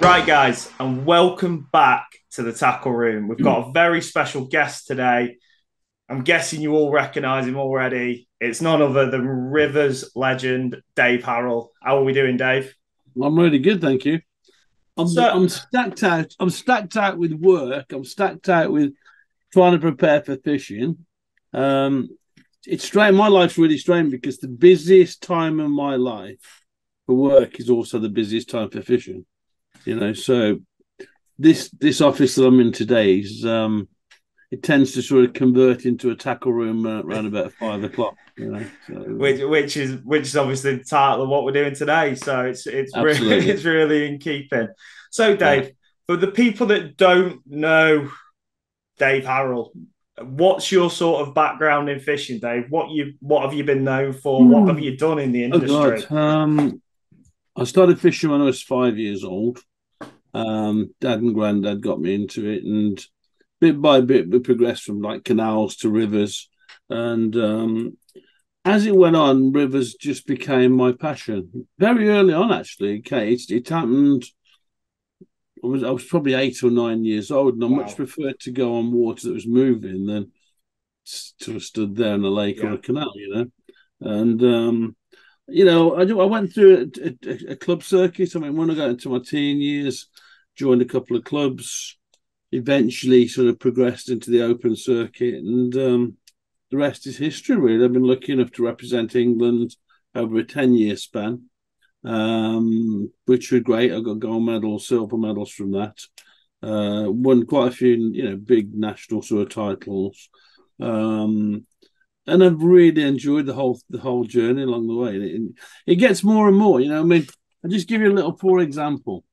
Right, guys, and welcome back to the Tackle Room. We've got a very special guest today. I'm guessing you all recognise him already. It's none other than Rivers legend, Dave Harrell. How are we doing, Dave? I'm really good, thank you. So, I'm stacked out. I'm stacked out with work. I'm stacked out with trying to prepare for fishing. Um, it's strange. My life's really strange because the busiest time of my life for work is also the busiest time for fishing. So this office that I'm in today is it tends to sort of convert into a tackle room around about 5 o'clock. which is obviously the title of what we're doing today. So it's really Absolutely, it's really in keeping. So, yeah. Dave, for the people that don't know Dave Harrell, what's your sort of background in fishing, Dave? What have you been known for? What have you done in the Oh God. industry? I started fishing when I was 5 years old. Dad and granddad got me into it, and bit by bit, we progressed from like canals to rivers. And as it went on, rivers just became my passion. Very early on, actually, okay, it happened. I was probably 8 or 9 years old, and I much Wow. preferred to go on water that was moving than sort of stood there in a lake or Yeah. a canal. And I went through a club circuit. I mean, when I got into my teen years, joined a couple of clubs, eventually sort of progressed into the open circuit, and the rest is history, really. I've been lucky enough to represent England over a 10-year span, which were great. I got gold medals, silver medals from that. Won quite a few, big national sort of titles. And I've really enjoyed the whole journey along the way. It gets more and more. I mean, I'll just give you a little poor example.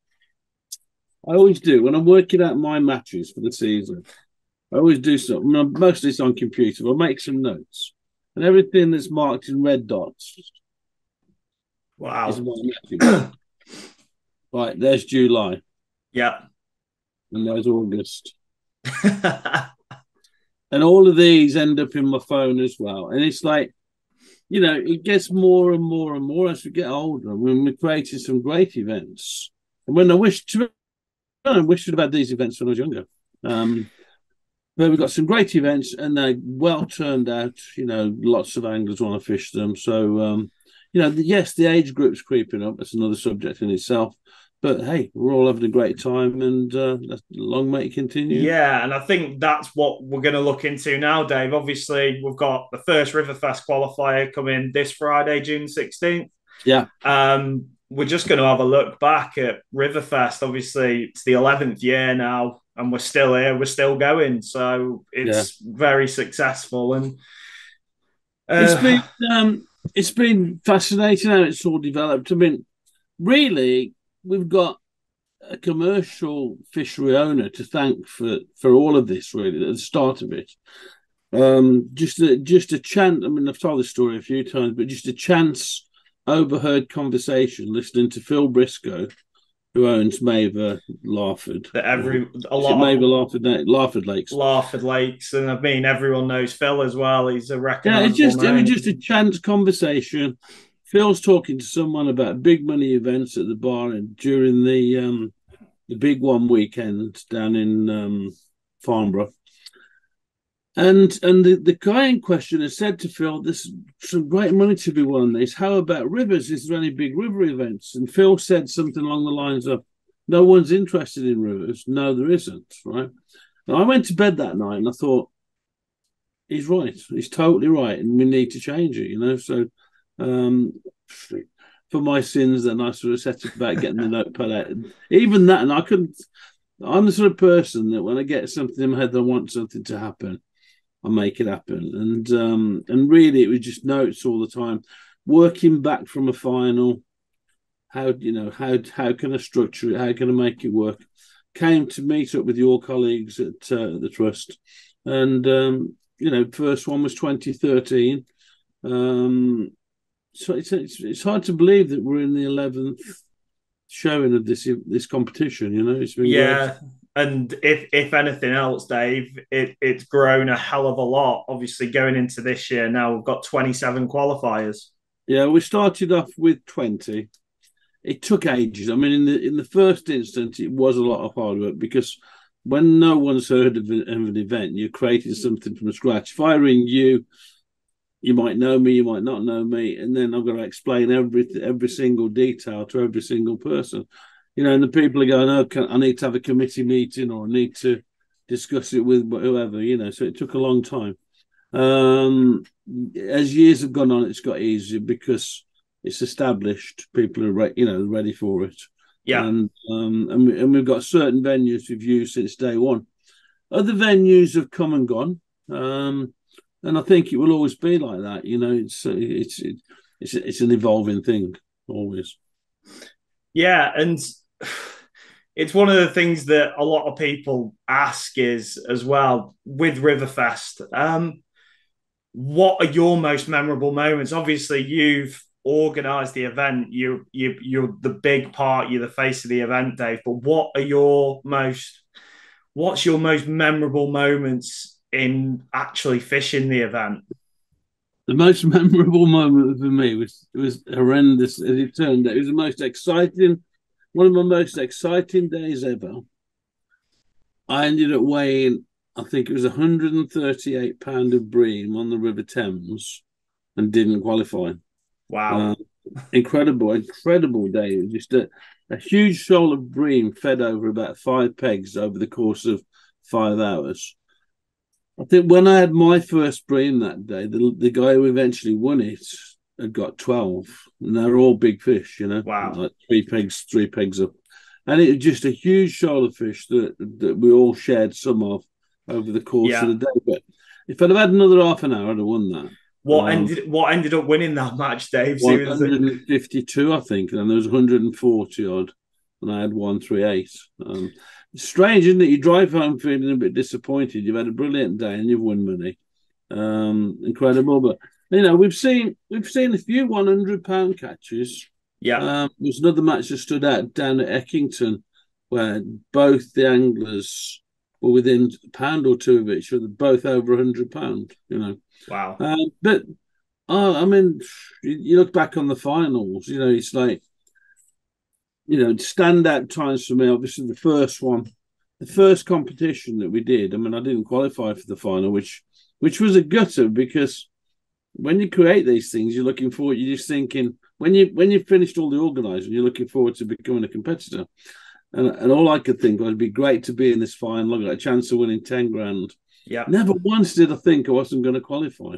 I always do when I'm working out my matches for the season. I always do something. Mostly it's on computer. I'll make some notes, and everything that's marked in red dots is Wow. my matches. Right, there's July, Yeah. and there's August, and all of these end up in my phone as well. And it's like, it gets more and more and more as we get older. I mean, we created some great events, and I wish we'd have had these events when I was younger. But we've got some great events, and they're well turned out. Lots of anglers want to fish them. So, yes, the age group's creeping up. That's another subject in itself. But hey, we're all having a great time, and long may it continue. Yeah, and I think that's what we're going to look into now, Dave. Obviously, we've got the first RiverFest qualifier coming this Friday, June 16th. Yeah, We're just going to have a look back at RiverFest. Obviously, it's the 11th year now, and we're still here, we're still going. So yeah. it's very successful. And It's been uh, um, it's been fascinating how it's all developed. I mean, really, we've got a commercial fishery owner to thank for all of this. Really, at the start of it, just a chance. I mean, I've told this story a few times, but just a chance overheard conversation listening to Phil Briscoe, who owns Maver Larford, that or a is it lot Maver of Larford? Larford Lakes. Larford Lakes, and I mean everyone knows Phil as well. He's a Yeah, recognisable it was name. just a chance conversation. Phil's talking to someone about big money events at the bar and during the big one weekend down in Farnborough. And the guy in question has said to Phil, "There's some great money to be won on this. How about rivers? Is there any big river events?" And Phil said something along the lines of, "No one's interested in rivers. No, there isn't." Right. And I went to bed that night and I thought, he's right. He's totally right, and we need to change it. So, um, for my sins, then I sort of set about getting the notepad out. Even that, and I couldn't. I'm the sort of person that when I get something in my head, I want something to happen, I make it happen. And really, it was just notes all the time, working back from a final. How can I structure it? How can I make it work? Came to meet up with your colleagues at the trust, and first one was 2013. So it's hard to believe that we're in the 11th showing of this competition. It's been great. Yeah, and if anything else, Dave, it's grown a hell of a lot. Obviously, going into this year now, we've got 27 qualifiers. Yeah, we started off with 20, it took ages. I mean, in the first instance, it was a lot of hard work because when no one's heard of an event, you're creating something from scratch. If I ring you, you might know me, you might not know me, and then I've got to explain every single detail to every single person. And the people are going, "Oh, I need to have a committee meeting, or I need to discuss it with whoever." So it took a long time. As years have gone on, it's got easier because it's established. People are ready for it. Yeah. And we've got certain venues we've used since day one. Other venues have come and gone, and I think it will always be like that. It's an evolving thing always. Yeah, and it's one of the things that a lot of people ask is as well with RiverFest. What are your most memorable moments? Obviously, you've organised the event. You're the big part. You're the face of the event, Dave. But what's your most memorable moments in actually fishing the event? The most memorable moment for me was horrendous. As it turned out, it was the most exciting, one of my most exciting days ever. I ended up weighing, I think it was 138 pound of bream on the River Thames, and didn't qualify. Wow. Incredible day. Just a huge shoal of bream fed over about 5 pegs over the course of 5 hours. I think when I had my first bream that day, the guy who eventually won it had got 12, and they're all big fish, Wow. like 3 pegs up. And it was just a huge shoal of fish that we all shared some of over the course of the day. But if I'd have had another half an hour, I'd have won that. What ended up winning that match, Dave? 152, I think, and there was 140 odd, and I had 138. It's strange, isn't it? You drive home feeling a bit disappointed. You've had a brilliant day and you've won money. Incredible, but we've seen a few £100 catches. Yeah. There's another match that stood out down at Eckington, where both the anglers were within a pound or two of each other, both over £100. Wow. But I mean, you look back on the finals. It's like, standout times for me. Obviously, the first competition that we did. I mean, I didn't qualify for the final, which was a gutter, because when you create these things, you're looking forward. You're just thinking when you finished all the organising, you're looking forward to becoming a competitor. And all I could think was, it'd be great to be in this final. I got a chance of winning 10 grand. Yeah. Never once did I think I wasn't going to qualify,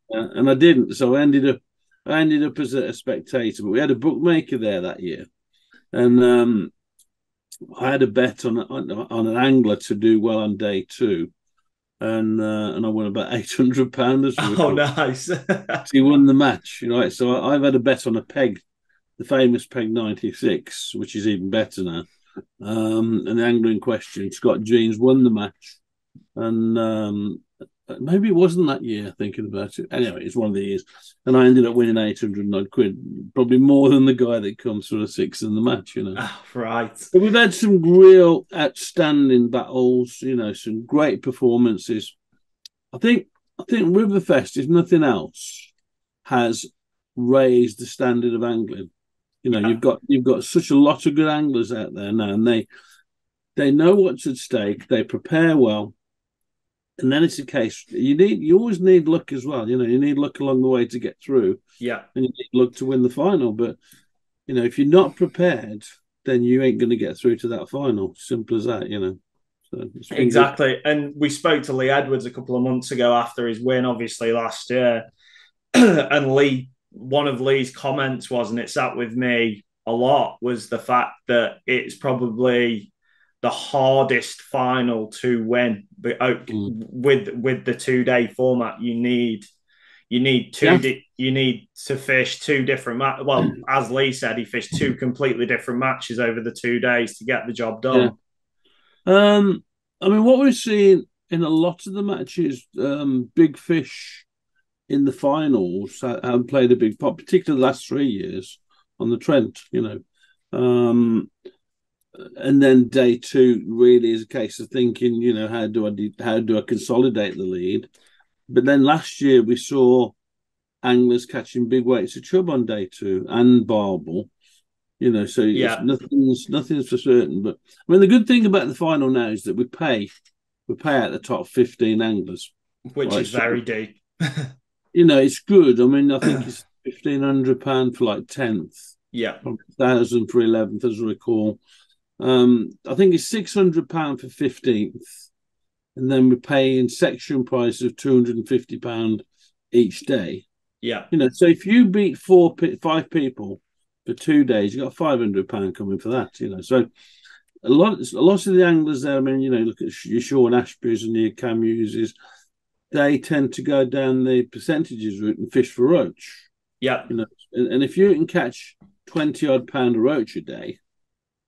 and I didn't. So I ended up as a spectator. But we had a bookmaker there that year, and I had a bet on an angler to do well on day 2, and I won about £800. Oh, nice! He won the match, right? So I've had a bet on a peg, the famous peg 96, which is even better now. And the angler in question, Scott Jeans, won the match, and maybe it wasn't that year, thinking about it. Anyway, it's one of the years, and I ended up winning 800 odd quid, probably more than the guy that comes for a 6 in the match. Right. But we've had some real outstanding battles. Some great performances. I think RiverFest, if nothing else, has raised the standard of angling. You've got such a lot of good anglers out there now, and they know what's at stake. They prepare well, and then it's a case you always need luck as well. You need luck along the way to get through. Yeah, and you need luck to win the final. But if you're not prepared, then you ain't going to get through to that final. Simple as that. So exactly. And we spoke to Lee Edwards a couple of months ago after his win, obviously last year, and one of Lee's comments was, and it sat with me a lot, was the fact that it's probably the hardest final to win. But with the 2-day format, you need you need to fish 2 different well, as Lee said, he fished 2 completely different matches over the 2 days to get the job done. I mean, what we're seeing in a lot of the matches, big fish in the finals have played a big part, particularly the last 3 years on the Trent. And then day 2 really is a case of thinking, how do I consolidate the lead? But then last year we saw anglers catching big weights of chub on day 2 and barbel. So it's Yeah, nothing's for certain. But I mean, the good thing about the final now is that we pay out the top 15 anglers, which right? is So very deep. it's good. I mean, I think it's £1,500 for like 10th, Yeah, 1,000 for 11th, as I recall. I think it's £600 for 15th, and then we're paying section price of £250 each day. yeah, So if you beat five people for 2 days, you got £500 coming for that. So a lot of the anglers there. I mean, look at your Sean Ashby's and your Cam Hugheses. They tend to go down the percentages route and fish for roach. yeah, And if you can catch 20 odd pound of roach a day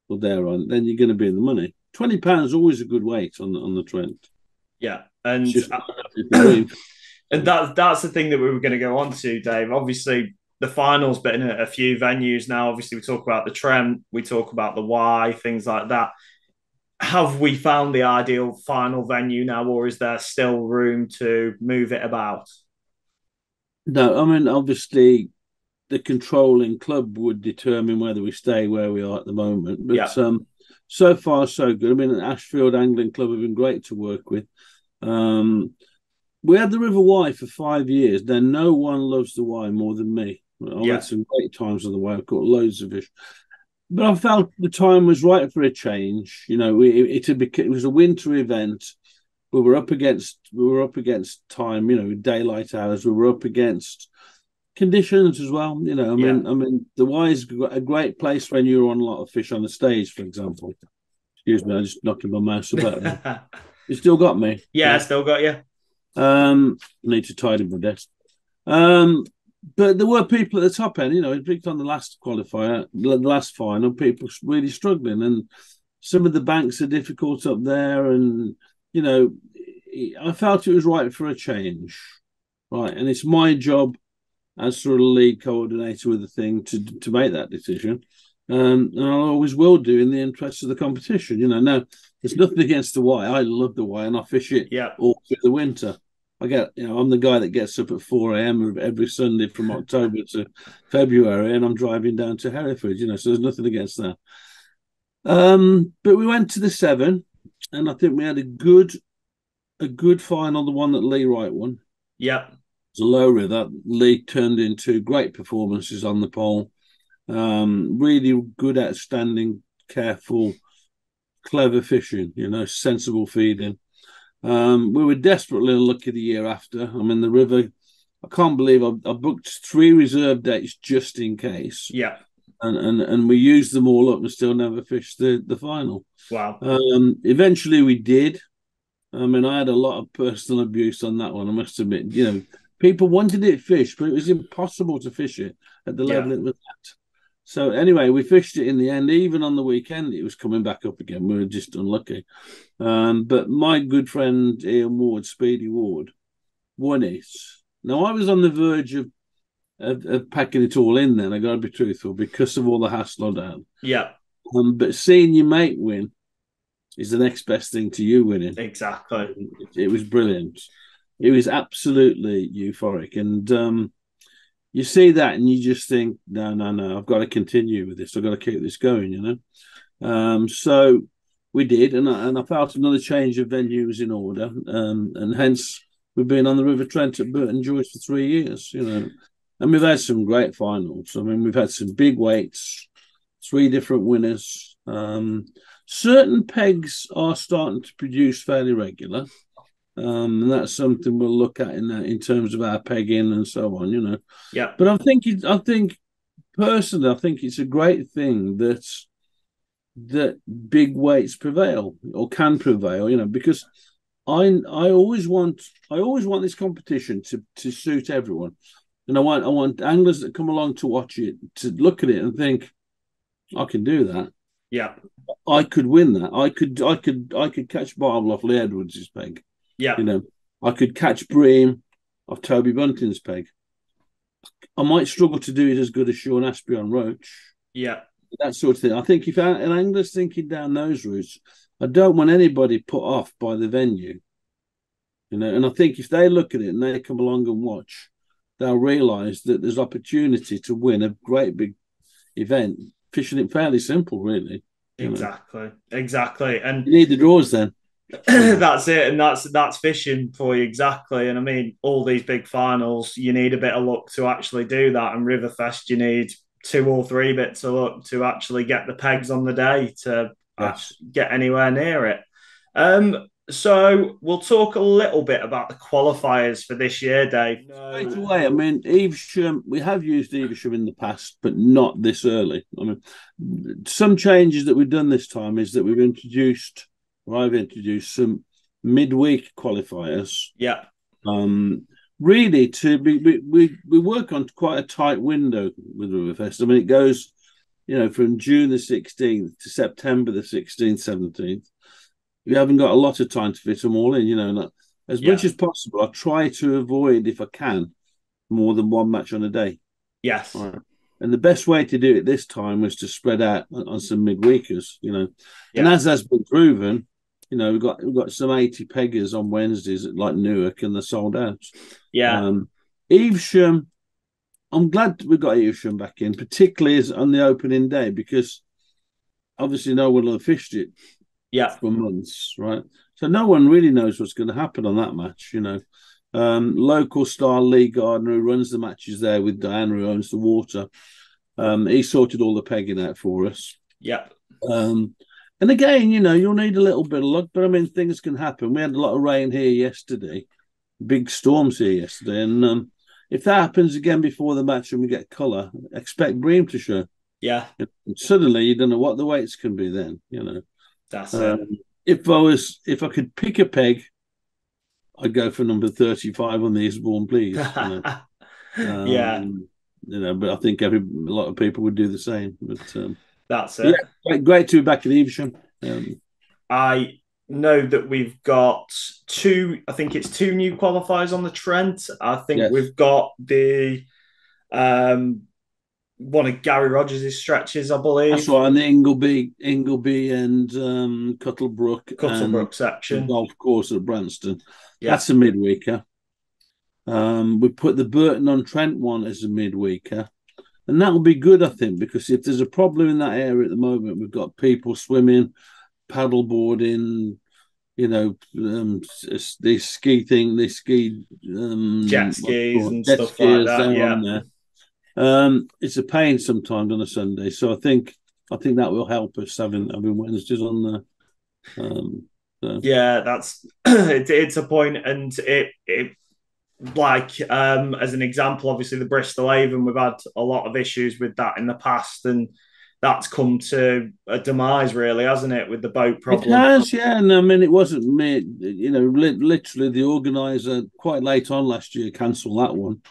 or thereon, then you're going to be in the money. £20 is always a good weight on the Trent. yeah. It's And just and that's the thing that we were going to go on to, Dave. Obviously, the finals been in a few venues now. Obviously, we talk about the Trent, we talk about the Y, things like that. Have we found the ideal final venue now, or is there still room to move it about? No, I mean, obviously the controlling club would determine whether we stay where we are at the moment. But Yeah, so far so good. I mean, Ashfield Angling Club have been great to work with. We had the River Wye for 5 years. Then no one loves the Wye more than me. I've yeah, had some great times on the Wye. I've caught loads of fish. But I felt the time was right for a change. It was a winter event. We were up against time. Daylight hours. We were up against conditions as well. yeah. I mean, the Wye is a great place when you're on a lot of fish on the stage, for example. Excuse me, I just knocking my mouse about there. You still got me? Yeah, I still got you. I need to tidy my desk. But there were people at the top end. We picked on the last qualifier, the last final. People really struggling, and some of the banks are difficult up there. And I felt it was right for a change, right? And it's my job as sort of lead coordinator with the thing to make that decision. And I always will do in the interest of the competition. Now there's nothing against the Wye. I love the Wye, and I fish it Yeah, all through the winter. I'm the guy that gets up at 4 a.m. every Sunday from October to February, and I'm driving down to Hereford. So there's nothing against that. But we went to the 7, and I think we had a good final. The one that Lee Wright won. yeah, It's a low river. Lee turned into great performances on the pole. Really good, outstanding, careful, clever fishing. Sensible feeding. We were desperately unlucky the year after. I mean, the river, I can't believe I booked 3 reserve dates just in case. yeah. And we used them all up and still never fished the final. Wow. Eventually we did. I mean, I had a lot of personal abuse on that one, I must admit. People wanted it fished, but it was impossible to fish it at the level it was at. So anyway, we fished it in the end. Even on the weekend, it was coming back up again. We were just unlucky. But my good friend Ian Ward, Speedy Ward, won it. Now I was on the verge of packing it all in. Then I got to be truthful because of all the hassle I had. Yeah, But seeing your mate win is the next best thing to you winning. exactly. It was brilliant. It was absolutely euphoric, and you see that and you just think, no, I've got to continue with this. I've got to keep this going. So we did, and I felt another change of venue was in order, and hence we've been on the River Trent at Burton Joyce for 3 years. And we've had some great finals. I mean, we've had some big weights, 3 different winners. Certain pegs are starting to produce fairly regular. And that's something we'll look at in terms of our pegging and so on. Yeah, But I think personally, I think it's a great thing that big weights prevail or can prevail. Because I always want this competition to suit everyone, and I want anglers that come along to watch it to look at it and think, I can do that. yeah, I could win that. I could catch Barbel off Lee Edwards' peg. yeah, I could catch Bream off Toby Bunting's peg. I might struggle to do it as good as Sean Ashby on Roach. yeah, That sort of thing. I think if an angler's thinking down those routes, I don't want anybody put off by the venue. And I think if they look at it and they come along and watch, they'll realise that there's opportunity to win a great big event fishing it fairly simple, really. Exactly. And you need the draws then. that's it, and that's fishing for you, exactly. And I mean, all these big finals, you need a bit of luck to actually do that. And Riverfest, you need 2 or 3 bits of luck to actually get the pegs on the day to get anywhere near it. So we'll talk a little bit about the qualifiers for this year, Dave. Straight away, I mean, Evesham, we have used Evesham in the past, but not this early. I mean, some changes that we've done this time is that I've introduced some midweek qualifiers. Yeah. Really, we work on quite a tight window with RiverFest. I mean, it goes, from June the 16th to September the 16th, 17th. You haven't got a lot of time to fit them all in, as much as possible. I try to avoid, if I can, more than one match on a day. Yes. Right. And the best way to do it this time was to spread out on some midweekers, And as has been proven, we've got some 80 peggers on Wednesdays at like Newark, and they're sold out. Yeah. Evesham, I'm glad we've got Evesham back in, particularly as on the opening day, because obviously no one will have fished it for months, right? So no one really knows what's going to happen on that match, Local star Lee Gardner, who runs the matches there with Diana, who owns the water, he sorted all the pegging out for us. And again, you'll need a little bit of luck, but I mean, things can happen. We had a lot of rain here yesterday, big storms here yesterday, and if that happens again before the match and we get colour, expect bream to show. Yeah. And suddenly you don't know what the weights can be then, That's it. If I could pick a peg, I'd go for number 35 on the Eastbourne, please. But I think a lot of people would do the same. But that's it. Yeah, great to be back at Evesham. I know that we've got 2 new qualifiers on the Trent. I think we've got the one of Gary Rogers' stretches, I believe. That's right, and the Ingleby and Cuttlebrook section. The golf course at Branston. Yeah. That's a midweeker. We put the Burton-on-Trent one as a midweeker. And that will be good, I think, because if there's a problem in that area at the moment, we've got people swimming, paddleboarding, they ski jet skis and stuff like that. Yeah. It's a pain sometimes on a Sunday, so I think that will help us having Wednesdays on there. Yeah, that's it's a point, and it like as an example, obviously the Bristol Avon, we've had a lot of issues with that in the past, and that's come to a demise, really, hasn't it, with the boat problem? It has, yeah. And I mean, it wasn't me, literally the organizer quite late on last year cancelled that one.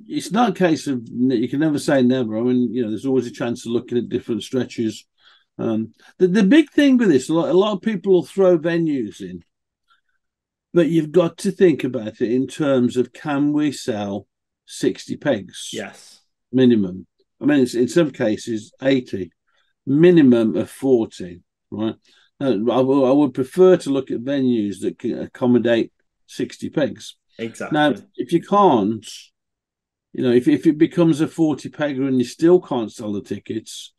It's not a case of, you can never say never. I mean, there's always a chance of looking at different stretches. The big thing with this, a lot of people will throw venues in, but you've got to think about it in terms of, can we sell 60 pegs? Yes. Minimum. I mean, it's in some cases 80, minimum of 40, right? I would prefer to look at venues that can accommodate 60 pegs. Exactly. Now, if you can't, if it becomes a 40 pegger and you still can't sell the tickets,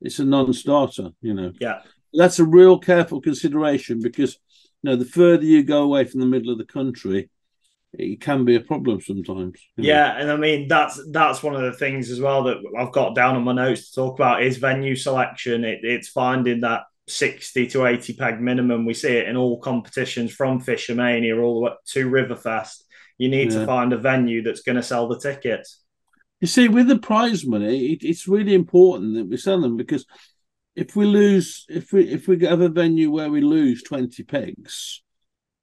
it's a non-starter, Yeah. That's a real careful consideration, because, the further you go away from the middle of the country, it can be a problem sometimes. Yeah, and I mean, that's one of the things as well that I've got down on my notes to talk about is venue selection. It's finding that 60 to 80 peg minimum. We see it in all competitions, from Fishermania all the way to RiverFest. You need to find a venue that's going to sell the tickets. You see, with the prize money, it's really important that we sell them, because if we have a venue where we lose 20 pegs,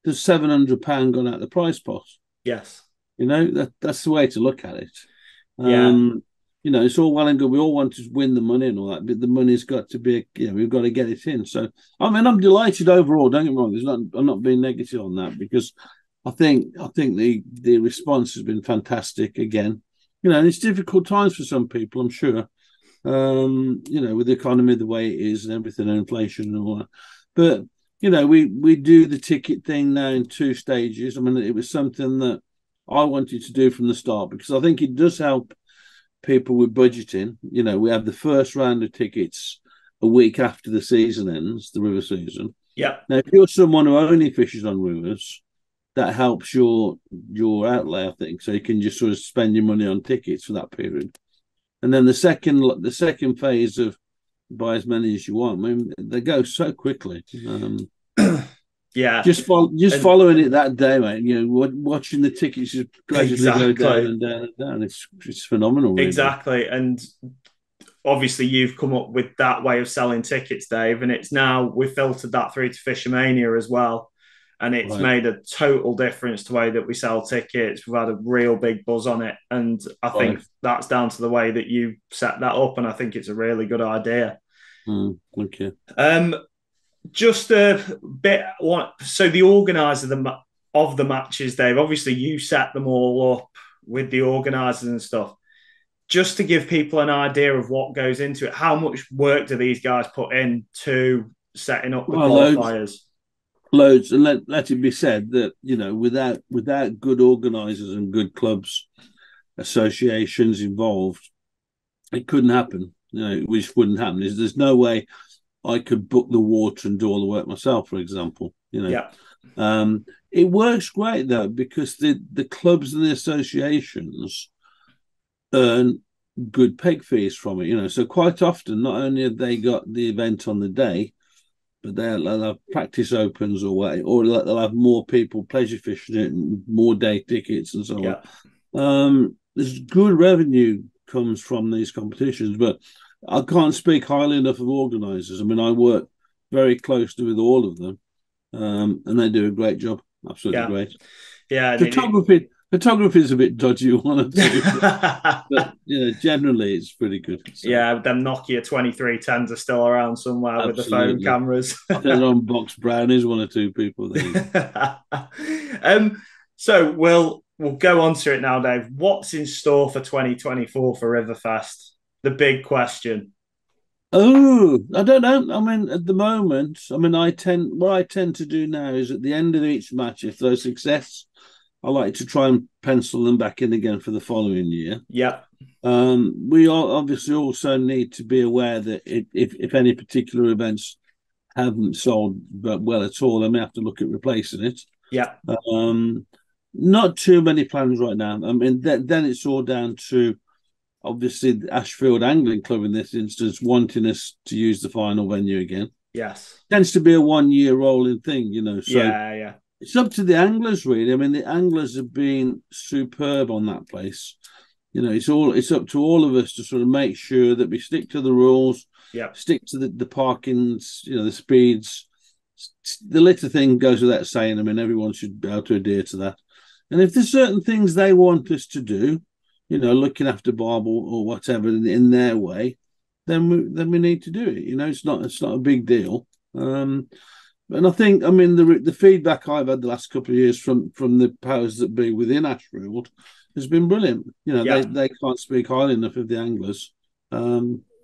there's £700 gone out the prize pot. Yes. That's the way to look at it. Yeah. It's all well and good. We all want to win the money and all that, but the money's got to be, we've got to get it in. So, I mean, I'm delighted overall. Don't get me wrong. I'm not being negative on that, because I think the response has been fantastic again. And it's difficult times for some people, I'm sure. With the economy the way it is and everything, and inflation and all that. But we do the ticket thing now in 2 stages. I mean, it was something that I wanted to do from the start, because I think it does help people with budgeting. We have the first round of tickets a week after the season ends, the river season. Yeah. Now, if you're someone who only fishes on rivers, that helps your outlay, I think. So you can just sort of spend your money on tickets for that period. And then the second phase of buy as many as you want. I mean, they go so quickly. Yeah, following it that day, mate. Watching the tickets just gradually go down and down and down. It's phenomenal, really. Exactly. And obviously, you've come up with that way of selling tickets, Dave, and it's now we've filtered that through to Fishermania as well, and it's made a total difference to the way that we sell tickets. We've had a real big buzz on it, and I think that's down to the way that you set that up, and I think it's a really good idea. Thank you. Just a bit. So the organizer of the matches, Dave. Obviously, you set them all up with the organisers and stuff. Just to give people an idea of what goes into it, how much work do these guys put into setting up the qualifiers? Loads, and let it be said that without good organisers and good clubs, associations involved, it couldn't happen. It just wouldn't happen. There's no way I could book the water and do all the work myself, for example. It works great though, because the clubs and the associations earn good peg fees from it. So quite often, not only have they got the event on the day, but they'll have practice opens or they'll have more people pleasure fishing it and more day tickets and so on. There's good revenue comes from these competitions, but I can't speak highly enough of organisers. I mean, I work very closely with all of them, and they do a great job. Absolutely great. Yeah, photography is a bit dodgy, one or two, but generally it's pretty good. So. Yeah, them Nokia 2310s are still around somewhere with the phone cameras. I think they're on Box Brownies, one or two people there. So we'll go on to it now, Dave. What's in store for 2024 for RiverFest? The big question. Oh, I don't know. I mean, at the moment, what I tend to do now is at the end of each match, if there's success, I like to try and pencil them back in again for the following year. Yeah. We obviously also need to be aware that if any particular events haven't sold well at all, they may have to look at replacing it. Yeah. Not too many plans right now. I mean, then it's all down to obviously the Ashfield Angling Club in this instance wanting us to use the final venue again. Yes. Tends to be a 1 year rolling thing, So yeah. It's up to the anglers, really. I mean, the anglers have been superb on that place. It's up to all of us to sort of make sure that we stick to the rules, stick to the parkings, the speeds. The litter thing goes without saying. I mean, everyone should be able to adhere to that. And if there's certain things they want us to do, looking after Barb or whatever in their way, then we need to do it. It's not a big deal. And I think, the feedback I've had the last couple of years from the powers that be within Ashfield has been brilliant. They can't speak highly enough of the anglers,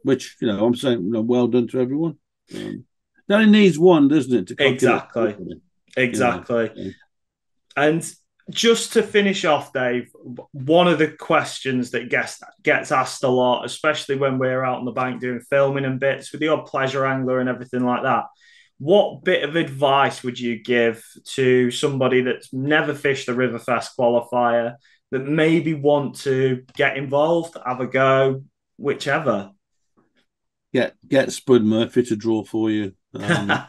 which, I'm saying, well done to everyone. It only needs one, doesn't it? To exactly. Yeah. And just to finish off, Dave, one of the questions that gets asked a lot, especially when we're out on the bank doing filming and bits with the odd pleasure angler and everything like that, what bit of advice would you give to somebody that's never fished a RiverFest qualifier that maybe want to get involved, have a go, whichever? Get Spud Murphy to draw for you. No.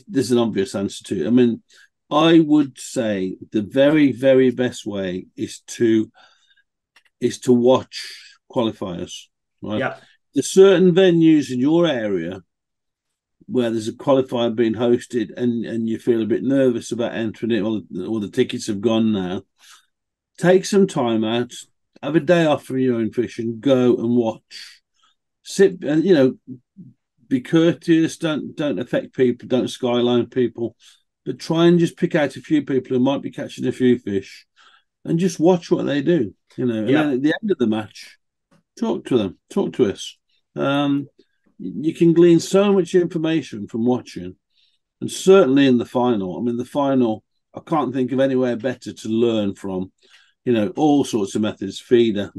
There's an obvious answer to it. I mean, I would say the very, very best way is to watch qualifiers. Right? Yeah. There's certain venues in your area where there's a qualifier being hosted and you feel a bit nervous about entering it, or the tickets have gone now. Take some time out, have a day off from your own fishing, go and watch. Sit and be courteous, don't affect people, don't skyline people, but try and just pick out a few people who might be catching a few fish and just watch what they do. And then at the end of the match, talk to them, talk to us. You can glean so much information from watching, and certainly in the final. I mean, the final I can't think of anywhere better to learn from. All sorts of methods. Feeder,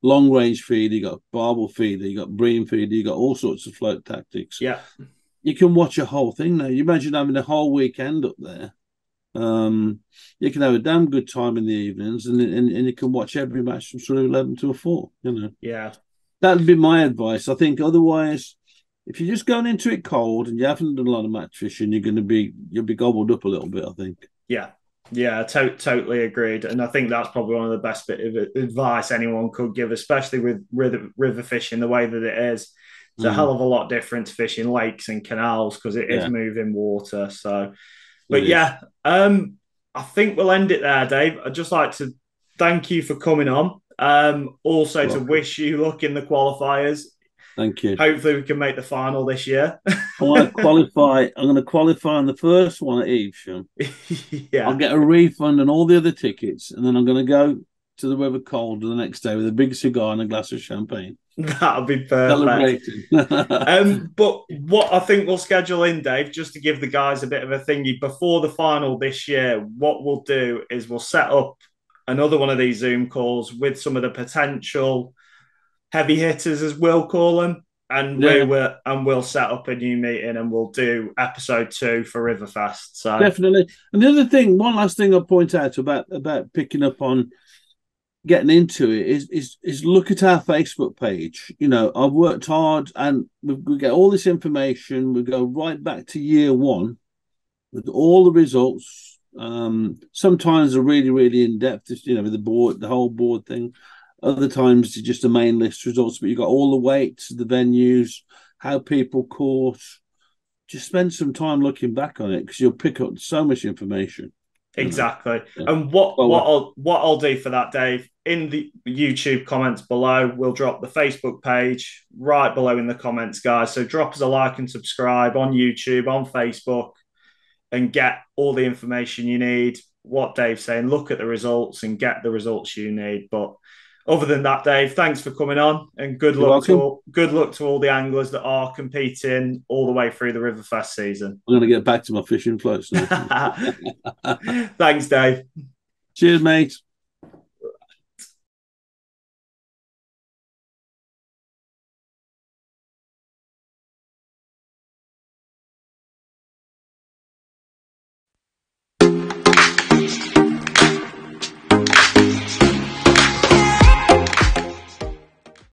long range feeder. You got barbel feeder. You got bream feeder. You got all sorts of float tactics. Yeah. You can watch a whole thing now. You imagine having a whole weekend up there. You can have a damn good time in the evenings, and you can watch every match from sort of 11 to 4. Yeah. That'd be my advice. I think otherwise, if you're just going into it cold and you haven't done a lot of match fishing, you'll be gobbled up a little bit, I think. Yeah. Yeah, totally agreed. And I think that's probably one of the best bit of advice anyone could give, especially with river fishing the way that it is. It's a hell of a lot different to fishing lakes and canals because it is moving water. So, but yeah, I think we'll end it there, Dave. I'd just like to thank you for coming on. Also to wish you luck in the qualifiers. Thank you. Hopefully we can make the final this year. I want to qualify. I'm going to qualify on the first one at Evesham. Yeah. I'll get a refund and all the other tickets, and then I'm going to go to the River Calder the next day with a big cigar and a glass of champagne. That'll be perfect. But what I think we'll schedule in, Dave, just to give the guys a bit of a thingy before the final this year, what we'll do is we'll set up another one of these Zoom calls with some of the potential heavy hitters, as we'll call them, and we'll set up a new meeting and we'll do episode 2 for RiverFest. So definitely. And the other thing, one last thing I'll point out about picking up on getting into it is look at our Facebook page. I've worked hard, and we get all this information. We go right back to year 1 with all the results. Sometimes they're really, really in depth. With the whole board thing. Other times it's just the main list results, but you've got all the weights, the venues, how people caught. Just spend some time looking back on it because you'll pick up so much information. Exactly. Yeah. And what I'll do for that, Dave, in the YouTube comments below, we'll drop the Facebook page right below in the comments, guys. So drop us a like and subscribe on YouTube, on Facebook, and get all the information you need. What Dave's saying, look at the results and get the results you need. But other than that, Dave, thanks for coming on, and good luck to all the anglers that are competing all the way through the RiverFest season. I'm going to get back to my fishing floats now. Thanks, Dave. Cheers, mate.